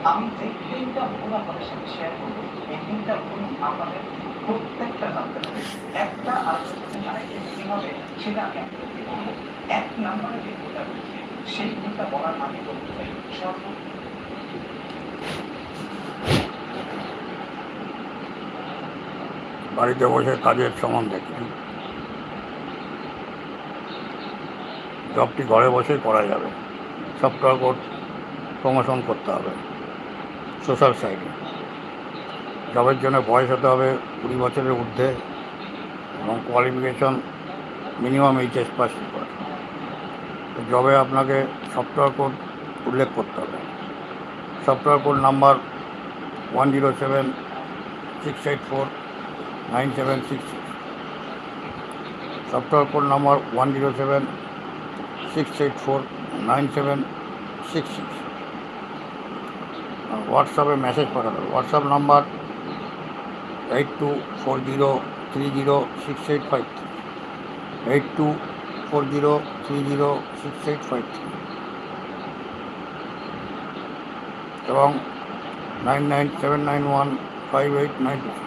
আমি যে 3টা ভুল আপনাদের সাথে শেয়ার করব, এই 3টা ভুল আপনাদের প্রত্যেকটা জানতে হবে। একটা আরেকটার সাথে আরেকটা মিলিং হবে, সেটা আমি আপনাদেরকে বলবো। 1 নম্বরে যে ভুলটা রয়েছে, সেই ভুলটা বলার আগে বলতে চাই বাড়িতে বসে কাজের সম্বন্ধে জবটি ঘরে বসেই করা যাবে। সফটওয়্যার কোর্স প্রমোশন করতে হবে সোশ্যাল সাইটে। জবের জন্য বয়স হতে হবে 20 বছরের ঊর্ধ্বে এবং qualification minimum HS pass required. জবে আপনাকে সফটওয়্যার কোড উল্লেখ করতে হবে। Software code number 1076849766। Software code number 1076849766। হোয়াটসঅ্যাপে মেসেজ পাঠাতে হবে। হোয়াটসঅ্যাপ নাম্বার 8240306853, 8240306853 এবং 9979158925।